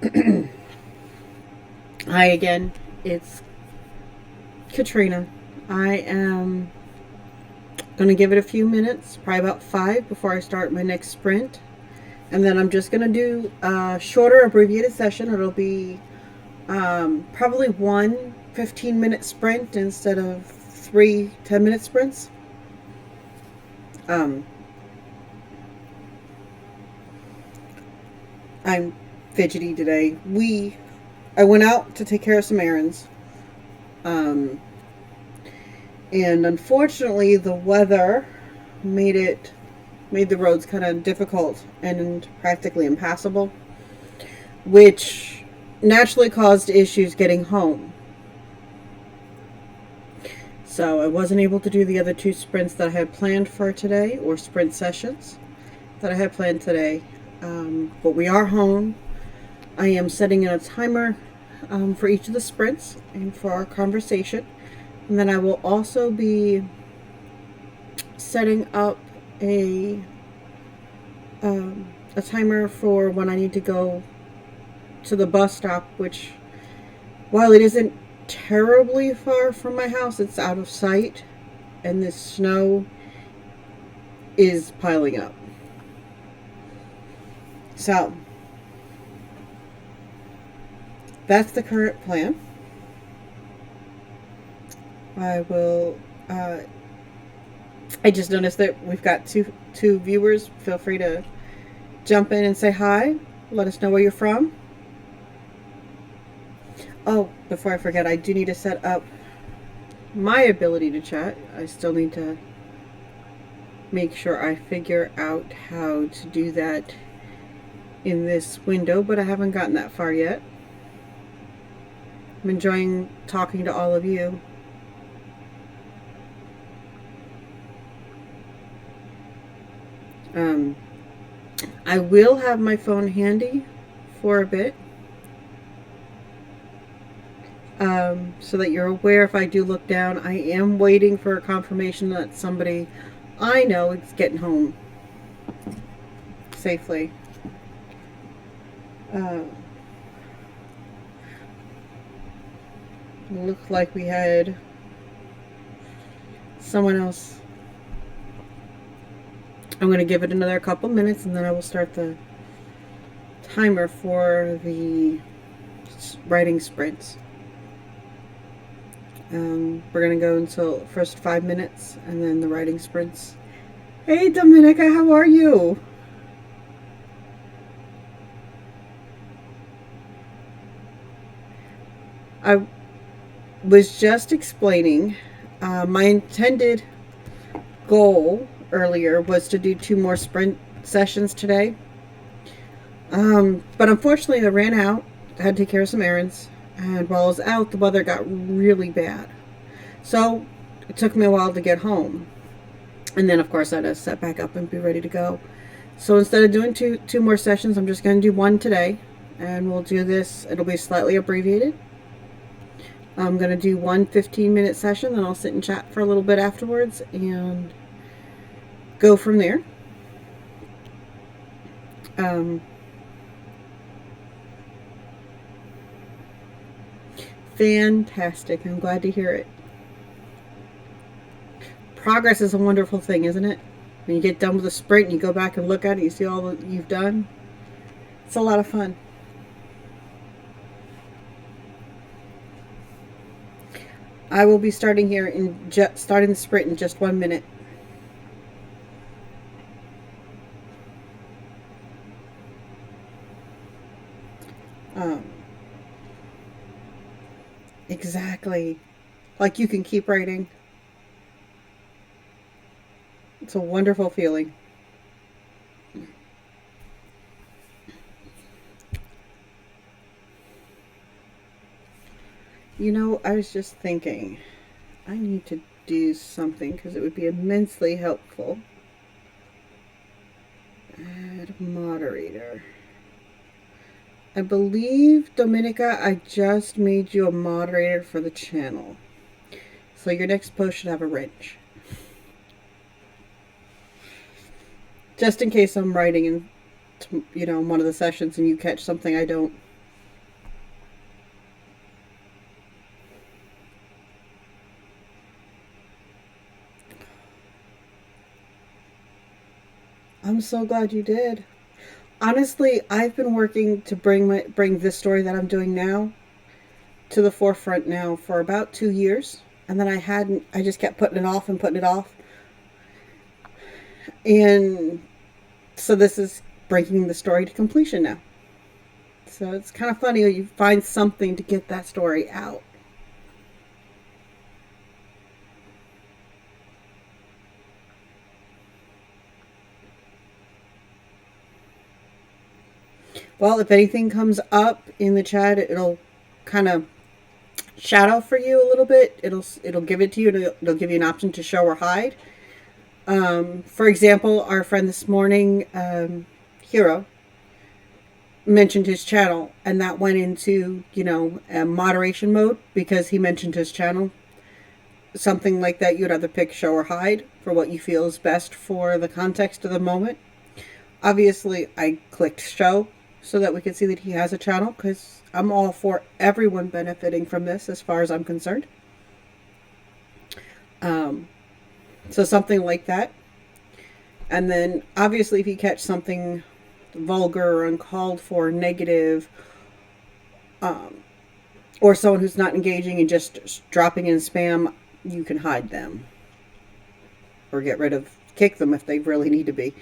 Hi again, it's Katrina. I am going to give it a few minutes, probably about 5 before I start my next sprint. And then I'm just going to do a shorter abbreviated session. It'll be probably one 15-minute sprint instead of three 10-minute sprints. Um, I'm fidgety today. I went out to take care of some errands. Um, and unfortunately, the weather made the roads kind of difficult and practically impassable, which naturally caused issues getting home. So I wasn't able to do the other two sprints that I had planned for today, or sprint sessions that I had planned today. But we are home. I am setting in a timer for each of the sprints and for our conversation. And then I will also be setting up a timer for when I need to go to the bus stop, which, while it isn't terribly far from my house, it's out of sight, and this snow is piling up. So, that's the current plan. I will. I just noticed that we've got two viewers. Feel free to jump in and say hi. Let us know where you're from. Oh, before I forget, I do need to set up my ability to chat. I still need to make sure I figure out how to do that in this window, but I haven't gotten that far yet. I'm enjoying talking to all of you. I will have my phone handy for a bit, so that you're aware if I do look down. I am waiting for a confirmation that somebody I know is getting home safely. Looked like we had someone else. I'm going to give it another couple minutes and then I will start the timer for the writing sprints. We're going to go until first 5 minutes and then the writing sprints. Hey Dominica, how are you? I was just explaining my intended goal earlier was to do 2 more sprint sessions today. But unfortunately, I ran out. I had to take care of some errands. And while I was out, the weather got really bad. So it took me a while to get home. And then, of course, I had to set back up and be ready to go. So instead of doing two more sessions, I'm just going to do one today. And we'll do this. It'll be slightly abbreviated. I'm going to do one 15-minute session, then I'll sit and chat for a little bit afterwards and go from there. Fantastic. I'm glad to hear it. Progress is a wonderful thing, isn't it? When you get done with a sprint and you go back and look at it, you see all that you've done. It's a lot of fun. I will be starting here starting the sprint in just 1 minute. Exactly. Like you can keep writing. It's a wonderful feeling. You know, I was just thinking, I need to do something because it would be immensely helpful. Add moderator. I believe, Dominica, I just made you a moderator for the channel. So your next post should have a wrench. Just in case I'm writing in, one of the sessions and you catch something I don't I'm so glad you did. Honestly, I've been working to bring this story that I'm doing now to the forefront now for about 2 years, and then I just kept putting it off and putting it off, and so this is bringing the story to completion now. So it's kind of funny when you find something to get that story out. Well, if anything comes up in the chat, it'll kind of shadow for you a little bit. It'll give it to you. It'll give you an option to show or hide. For example, our friend this morning, Hero, mentioned his channel, and that went into moderation mode because he mentioned his channel. Something like that, you'd either pick show or hide for what you feel is best for the context of the moment. Obviously, I clicked show so that we could see that he has a channel, because I'm all for everyone benefiting from this as far as I'm concerned. So something like that. And then obviously if you catch something vulgar or uncalled for, negative, or someone who's not engaging and just dropping in spam, you can hide them or kick them if they really need to be.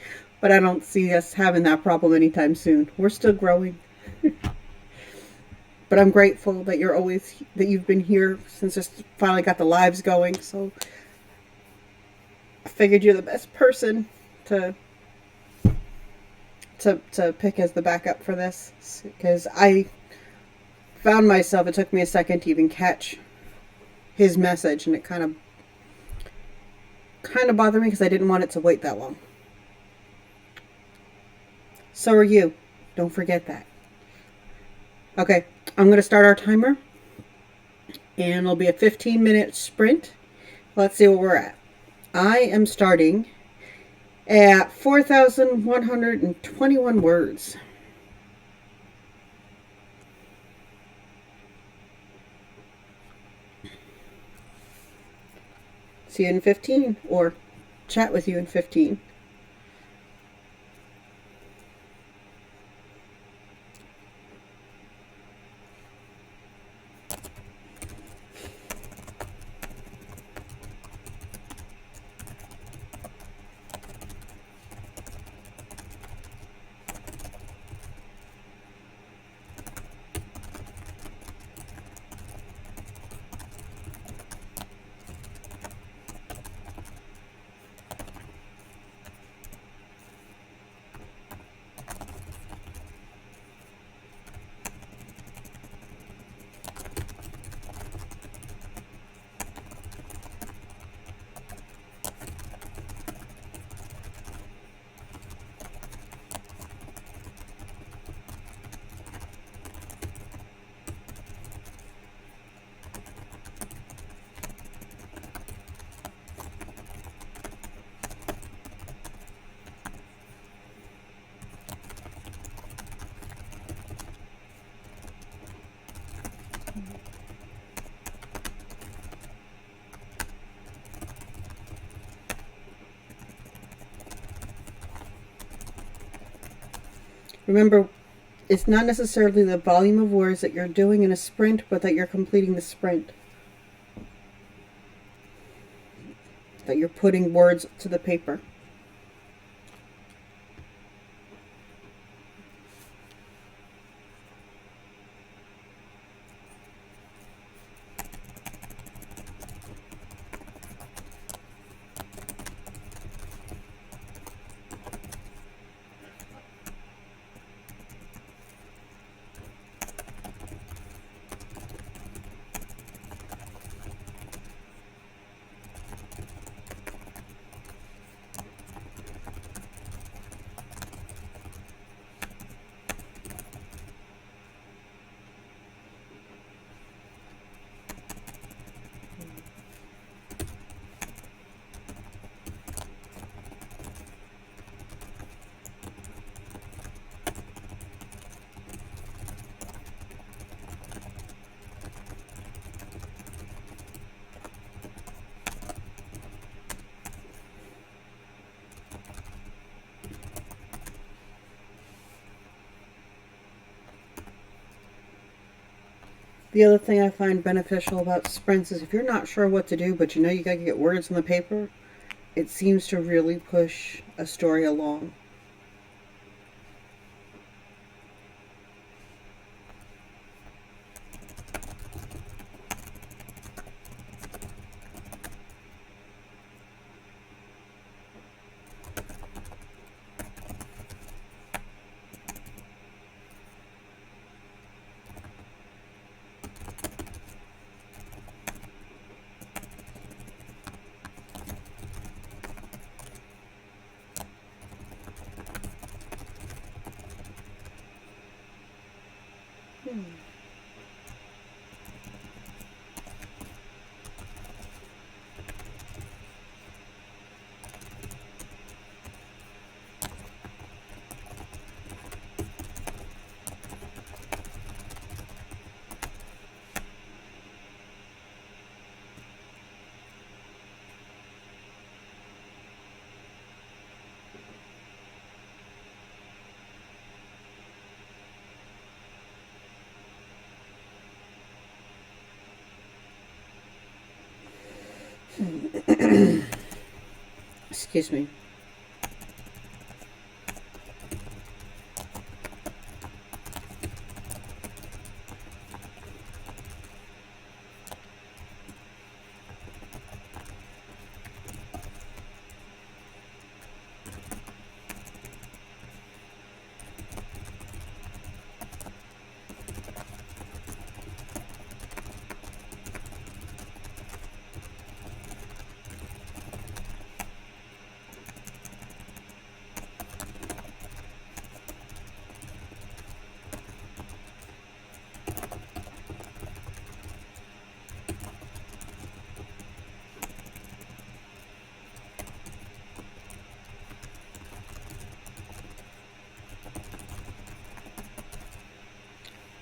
But I don't see us having that problem anytime soon. We're still growing. But I'm grateful that you've been here since just finally got the lives going. So I figured you're the best person to pick as the backup for this, because I found myself, it took me a second to even catch his message, and it kind of bothered me because I didn't want it to wait that long. So are you. Don't forget that. Okay, I'm going to start our timer, and it'll be a 15-minute sprint. Let's see where we're at. I am starting at 4,121 words. See you in 15, or chat with you in 15. Remember, it's not necessarily the volume of words that you're doing in a sprint, but that you're completing the sprint. That you're putting words to the paper. The other thing I find beneficial about sprints is if you're not sure what to do, but you know you got to get words on the paper, it seems to really push a story along. Excuse me.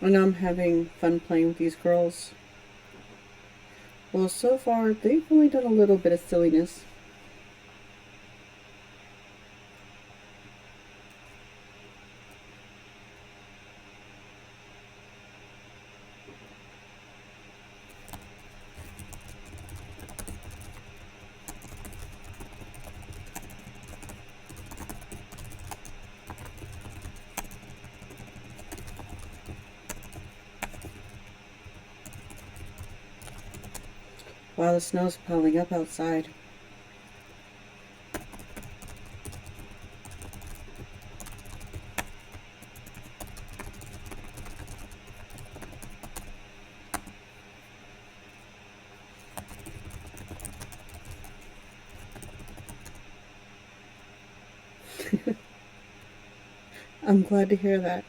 And I'm having fun playing with these girls. Well, so far, they've only done a little bit of silliness. Wow, the snow's piling up outside. I'm glad to hear that.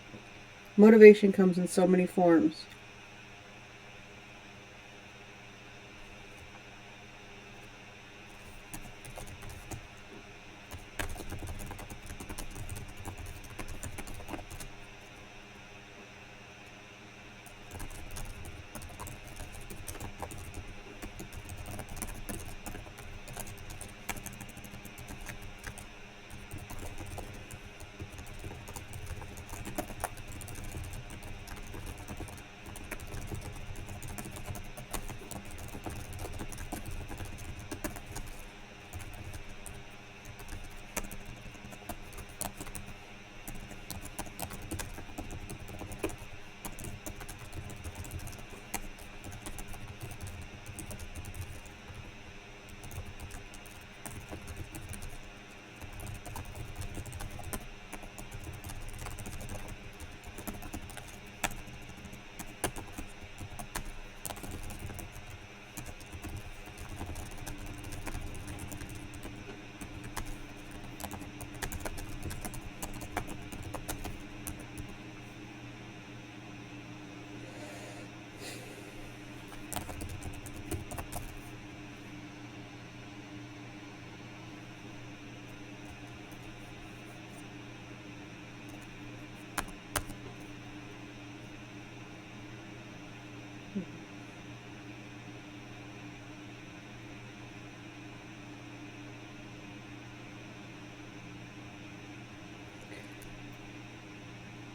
Motivation comes in so many forms.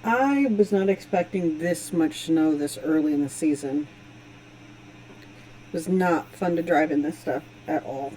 I was not expecting this much snow this early in the season. It was not fun to drive in this stuff at all.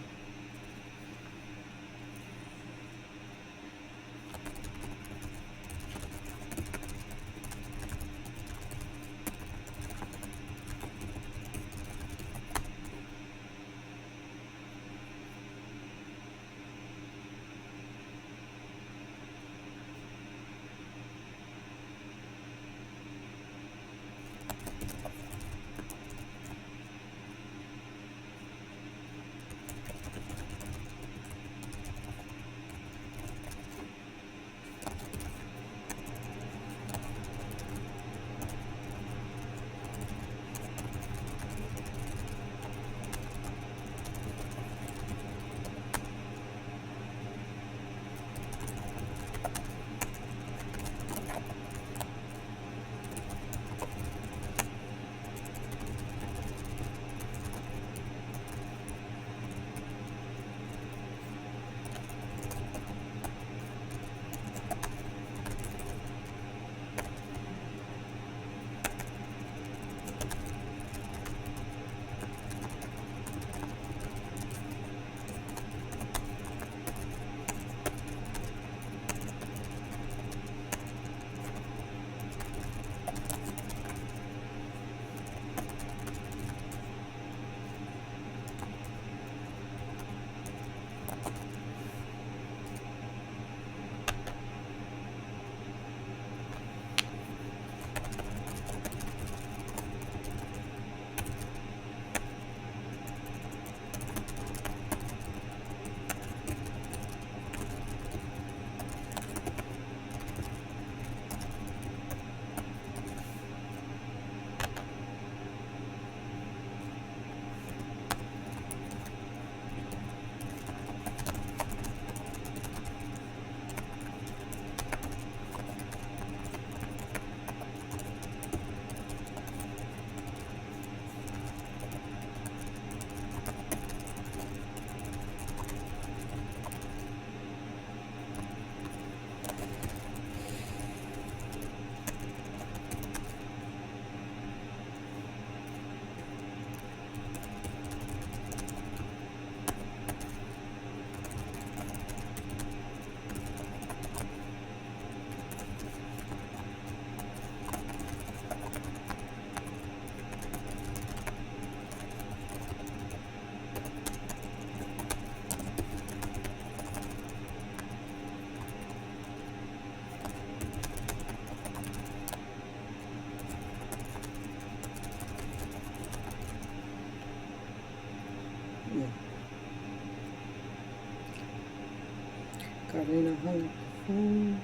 Carolina hung up the phone.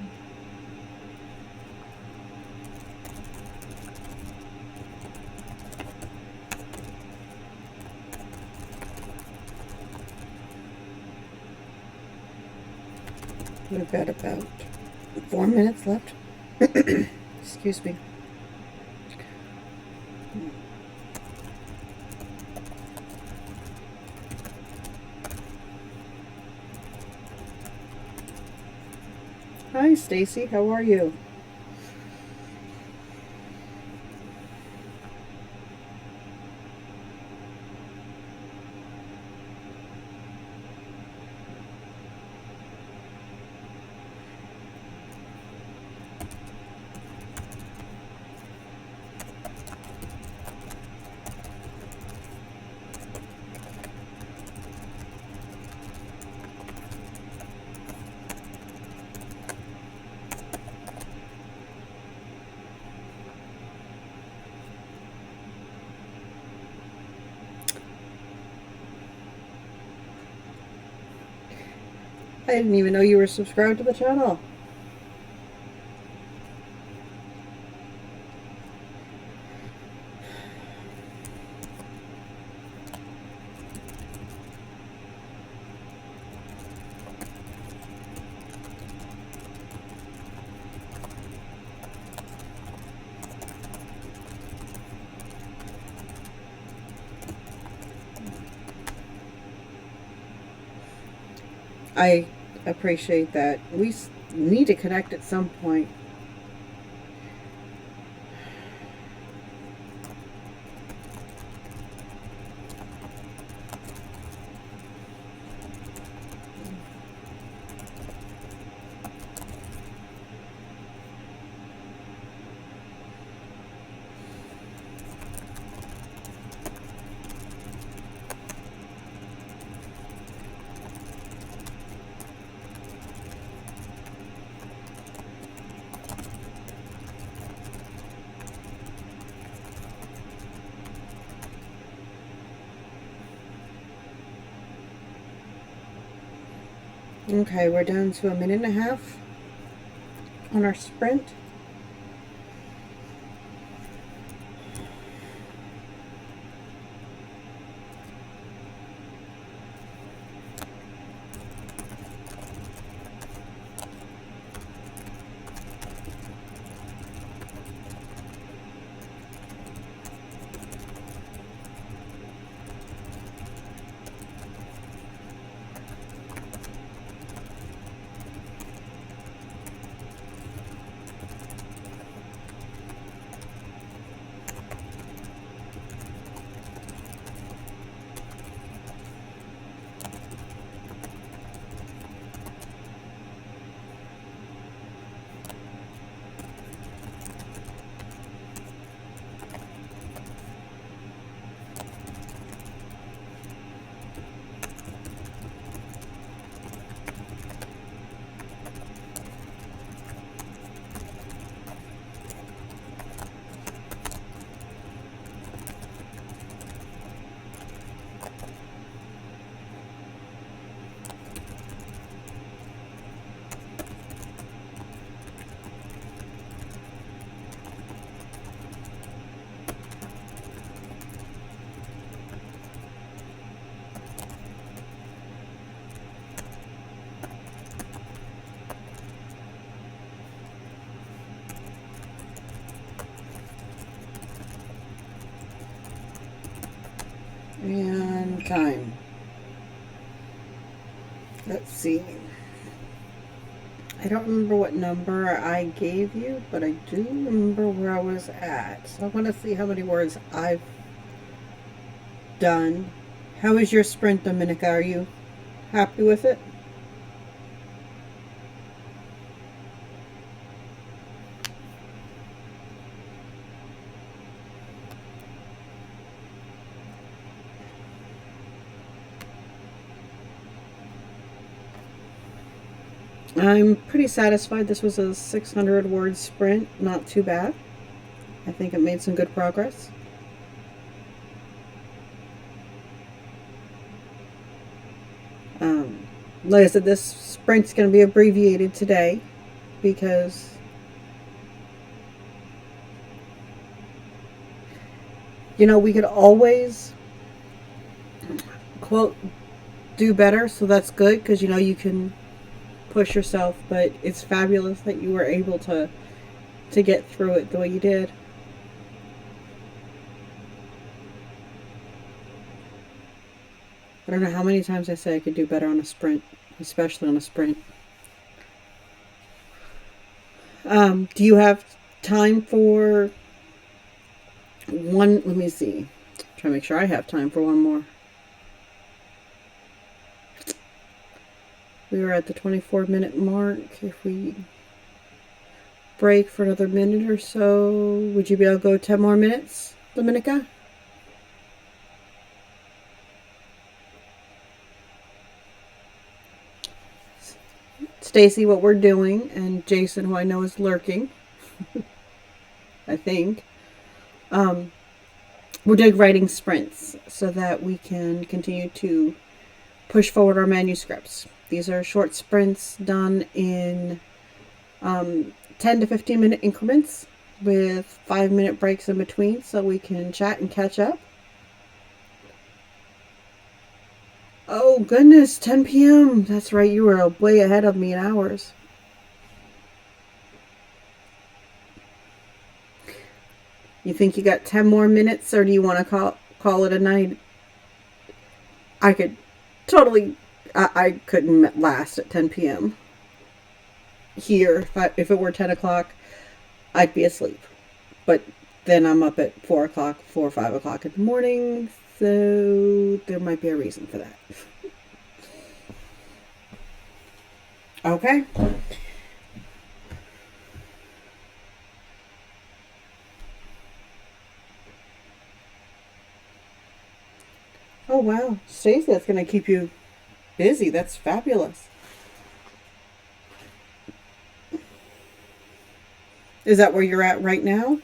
We've got about 4 minutes left. Excuse me. Hi, Stacy. How are you? I didn't even know you were subscribed to the channel. I appreciate that. We need to connect at some point. Okay, we're down to 1.5 minutes on our sprint. And time. Let's see. I don't remember what number I gave you, but I do remember where I was at. So I want to see how many words I've done. How is your sprint, Dominica? Are you happy with it? I'm pretty satisfied. This was a 600 word sprint. Not too bad. I think it made some good progress. Like I said, this sprint's going to be abbreviated today because we could always quote do better, so that's good because you can push yourself, but it's fabulous that you were able to get through it the way you did. I don't know how many times I say I could do better on a sprint, especially on a sprint. Do you have time for one? Let me see. Try to make sure I have time for one more. We are at the 24-minute mark. If we break for another minute or so, would you be able to go 10 more minutes, Dominica? Stacy, what we're doing, and Jason, who I know is lurking, I think, we're doing writing sprints so that we can continue to push forward our manuscripts. These are short sprints done in 10 to 15 minute increments with 5-minute breaks in between so we can chat and catch up. Oh goodness, 10 p.m. That's right, you were way ahead of me in hours. You think you got 10 more minutes, or do you want to call it a night? I could totally, I couldn't last at 10 p.m. Here. If it were 10 o'clock, I'd be asleep. But then I'm up at 4 o'clock, 4 or 5 o'clock in the morning, so there might be a reason for that. Okay. Oh wow, Stacey, that's going to keep you busy. That's fabulous. Is that where you're at right now?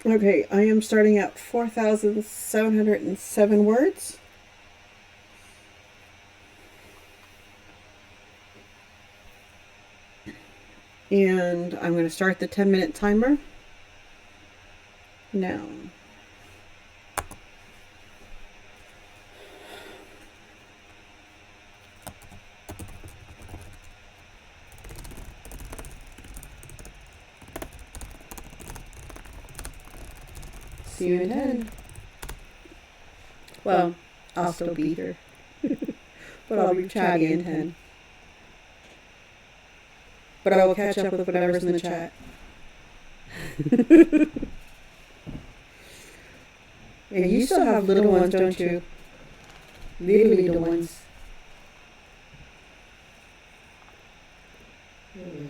Okay, I am starting at 4,707 words. And I'm going to start the 10-minute timer now. See you in 10. Well, I'll still be here. But I'll be chatty in 10. But I will catch up with whatever's in the chat. And you still have little ones, don't you? Little ones. There it is.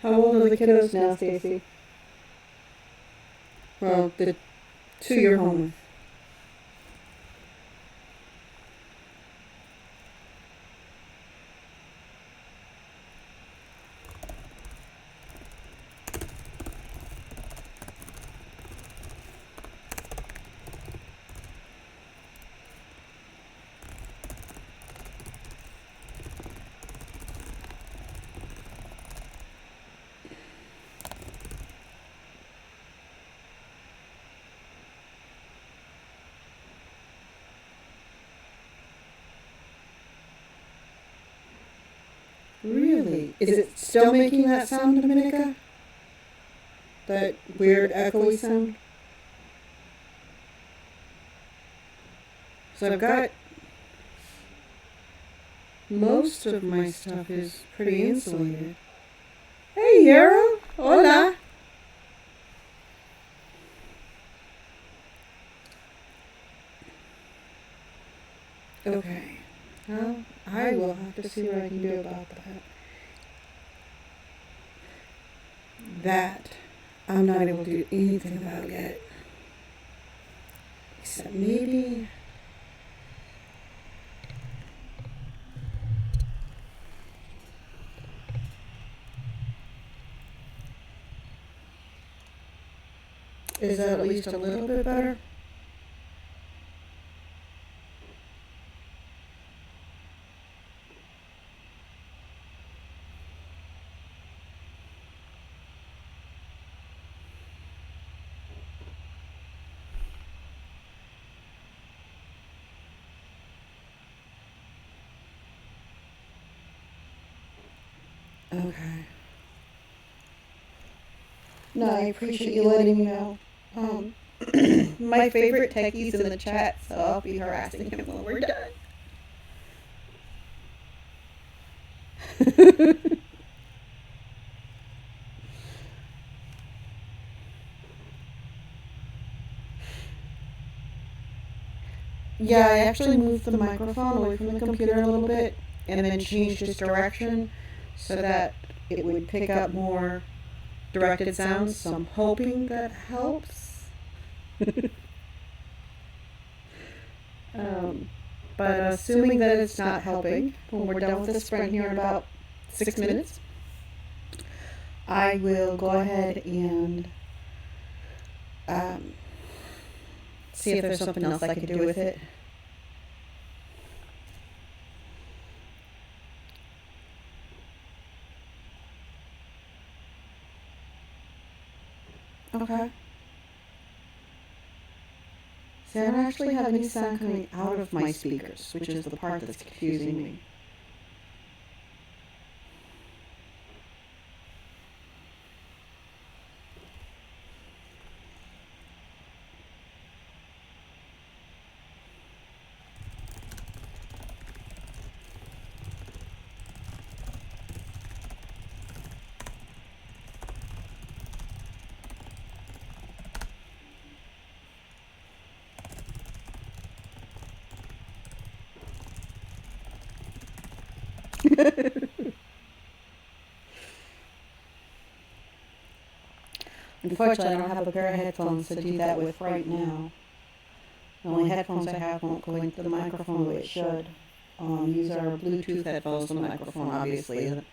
How old are the kiddos now, Stacy? Well, the two you're home with. Really? Is it still making that sound, Dominica? That weird echoey sound? So I've got most of my stuff is pretty insulated. Hey, Yara. Hola. Okay. Well, I will have to see what I can do about that. That I'm not able to do anything about yet. Except maybe... Is that at least a little bit better? Okay. No, I appreciate you letting me know. My favorite techie's in the chat, so I'll be harassing him when we're done. Yeah, I actually moved the microphone away from the computer a little bit and then changed its direction so that it would pick up more directed sounds, so I'm hoping that helps. But assuming that it's not helping, when we're done with the sprint here in about 6 minutes, I will go ahead and see if there's something else I can do with it. Okay. See, I don't actually have any sound coming out of my speakers, which is the part that's confusing me. Unfortunately, I don't have a pair of headphones to do that with right now. The only headphones I have won't go into the microphone the way it should. These are Bluetooth headphones. The microphone obviously isn't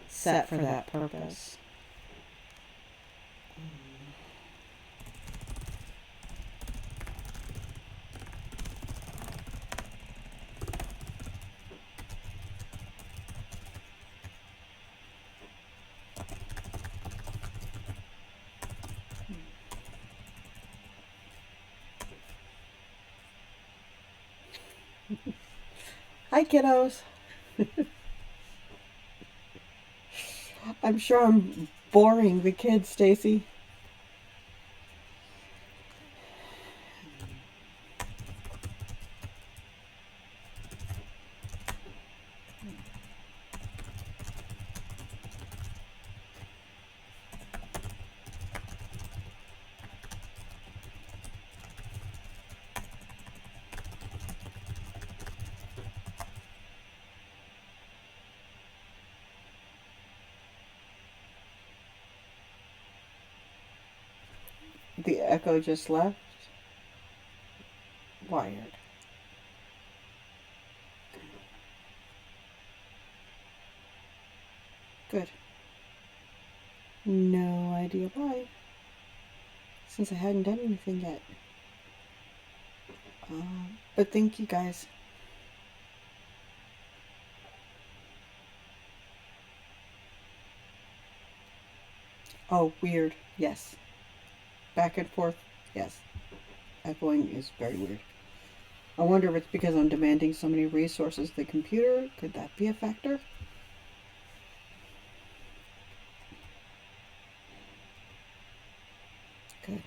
set for that purpose. Hi, kiddos. I'm sure I'm boring the kids, Stacy. The echo just left. Wired. Good. No idea why. Since I hadn't done anything yet. But thank you guys. Oh, weird. Yes. Back and forth. Yes. Echoing is very weird. I wonder if it's because I'm demanding so many resources of the computer. Could that be a factor? Good.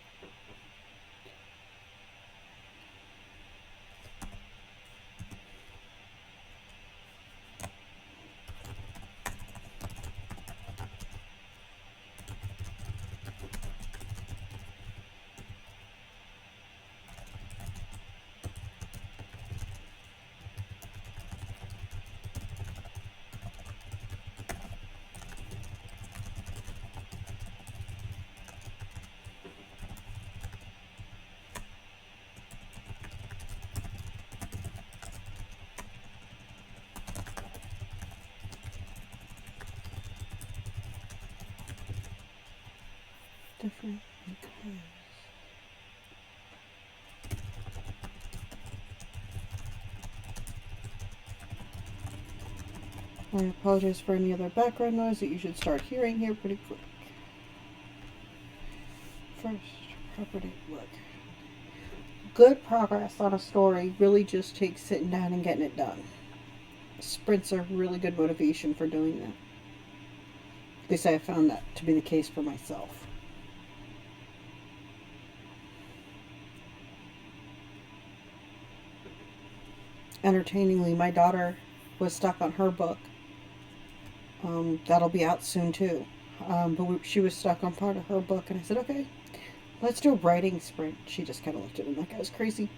Different because I apologize for any other background noise that you should start hearing here pretty quick. First, property work. Good progress on a story really just takes sitting down and getting it done. Sprints are really good motivation for doing that. At least I have found that to be the case for myself. Entertainingly, my daughter was stuck on her book. That'll be out soon too. But she was stuck on part of her book, and I said, okay, let's do a writing sprint. She just kind of looked at me like I was crazy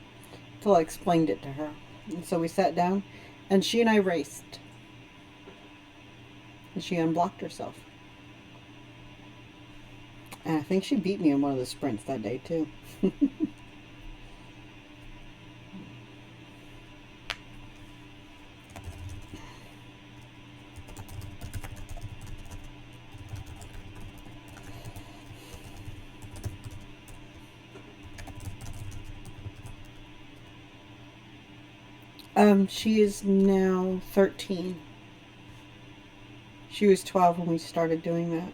until I explained it to her. And so we sat down, and she and I raced. And she unblocked herself. And I think she beat me in one of the sprints that day too. She is now 13. She was 12 when we started doing that.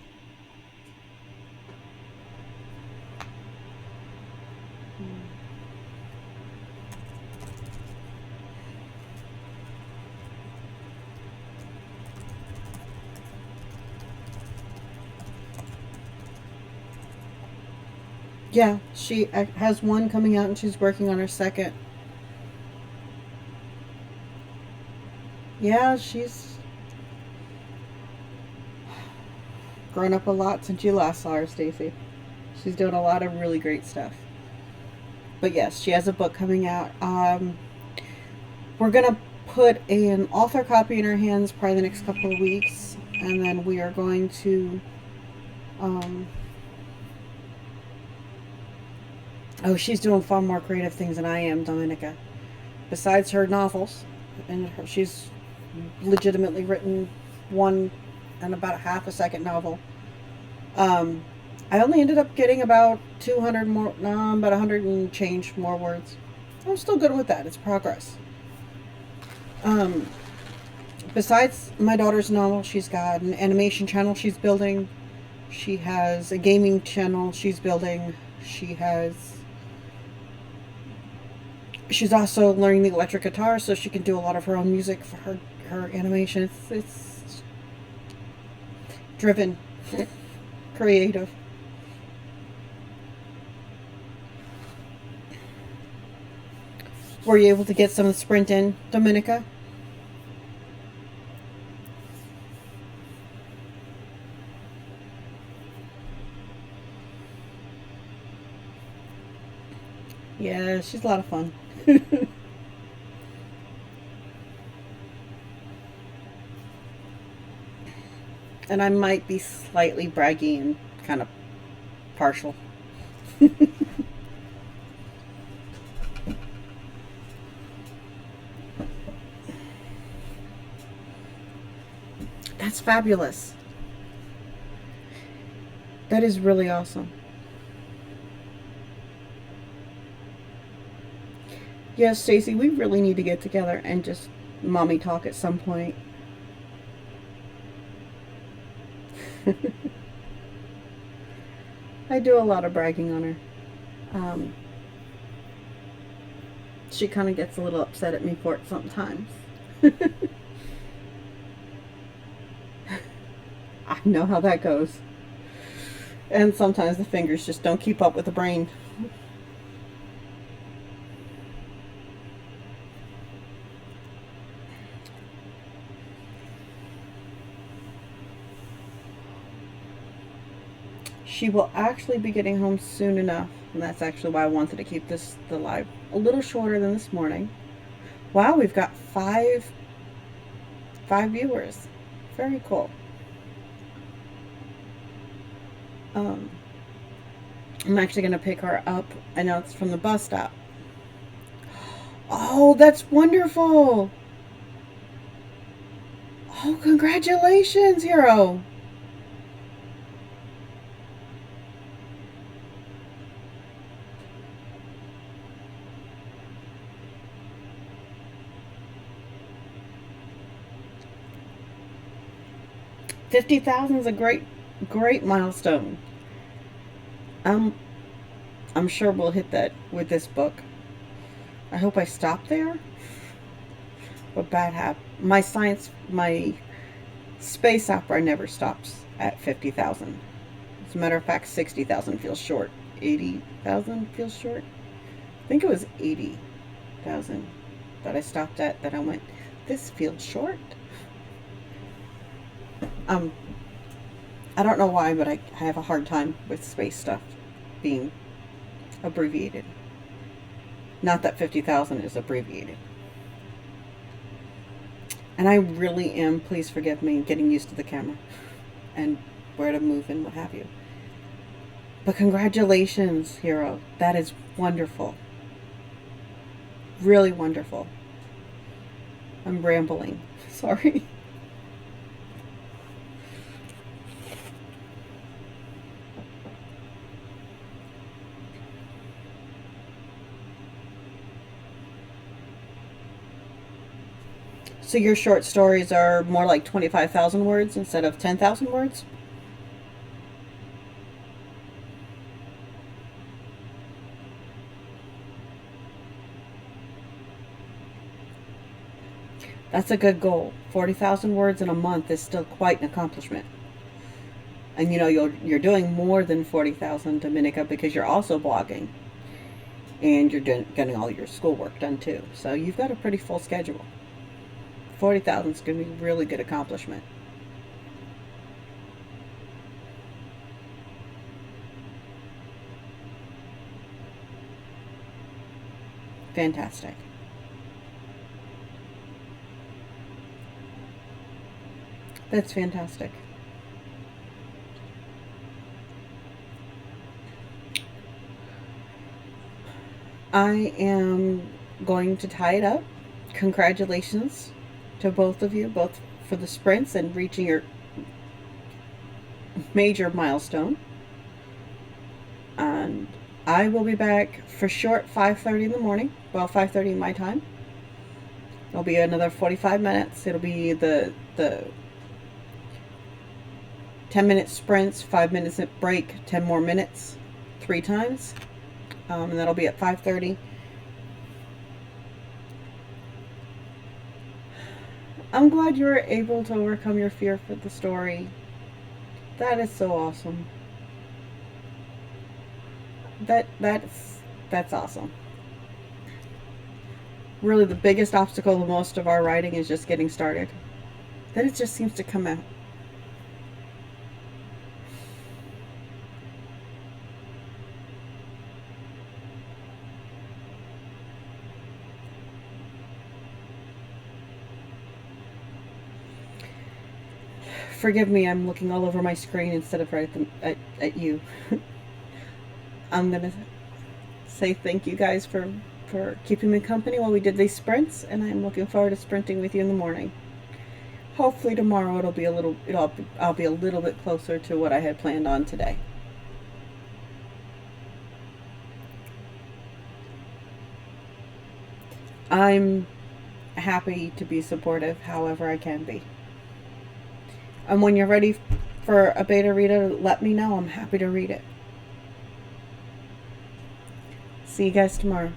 Yeah, she has one coming out and she's working on her second. Yeah, she's grown up a lot since you last saw her, Stacy. She's doing a lot of really great stuff. But yes, she has a book coming out. We're gonna put an author copy in her hands probably the next couple of weeks, and then we are going to. Um, oh, she's doing far more creative things than I am, Dominica. Besides her novels, and she's legitimately written one and about half a second novel. Um, I only ended up getting about 200 more, no, about 100 and change more words. I'm still good with that. It's progress. Um, Besides my daughter's novel, she's got an animation channel she's building. She has a gaming channel she's building. She's also learning the electric guitar so she can do a lot of her own music for her animation. It's driven, creative. Were you able to get some of the sprint in, Dominica? Yeah, she's a lot of fun. And I might be slightly braggy and kind of partial. That's fabulous. That is really awesome. Yes, Stacy, we really need to get together and just mommy talk at some point. I do a lot of bragging on her. Um, she kind of gets a little upset at me for it sometimes. I know how that goes. And sometimes the fingers just don't keep up with the brain. She will actually be getting home soon enough, and that's actually why I wanted to keep the live a little shorter than this morning. Wow, we've got five viewers. Very cool. Um, I'm actually going to pick her up. I know it's from the bus stop. Oh, that's wonderful. Oh, congratulations, hero. $50,000 is a great milestone. Um, I'm sure we'll hit that with this book. I hope I stop there. But bad happened. My space opera never stops at 50,000. As a matter of fact, 60,000 feels short. 80,000 feels short. I think it was 80,000 that I stopped at. That I went, this feels short. Um, I don't know why, but I have a hard time with space stuff being abbreviated. Not that 50,000 is abbreviated. And I really am, please forgive me, getting used to the camera and where to move and what have you. But congratulations, hero. That is wonderful. Really wonderful. I'm rambling. Sorry. So your short stories are more like 25,000 words instead of 10,000 words? That's a good goal. 40,000 words in a month is still quite an accomplishment. And you know, you're doing more than 40,000, Dominica, because you're also blogging. And you're getting all your schoolwork done too. So you've got a pretty full schedule. 40,000 is going to be a really good accomplishment. Fantastic. That's fantastic. I am going to tie it up. Congratulations to both of you, both for the sprints and reaching your major milestone. And I will be back for sure at 5:30 in the morning. Well, 5:30 my time. It'll be another 45 minutes. It'll be the 10-minute sprints, 5 minutes break, 10 more minutes, 3 times. And that'll be at 5:30. I'm glad you were able to overcome your fear for the story. That is so awesome. That's awesome. Really, the biggest obstacle to most of our writing is just getting started. Then it just seems to come out. Forgive me, I'm looking all over my screen instead of right at you. I'm gonna say thank you guys for keeping me company while we did these sprints, and I'm looking forward to sprinting with you in the morning. Hopefully tomorrow I'll be a little bit closer to what I had planned on today. I'm happy to be supportive however I can be. And when you're ready for a beta reader, let me know. I'm happy to read it. See you guys tomorrow.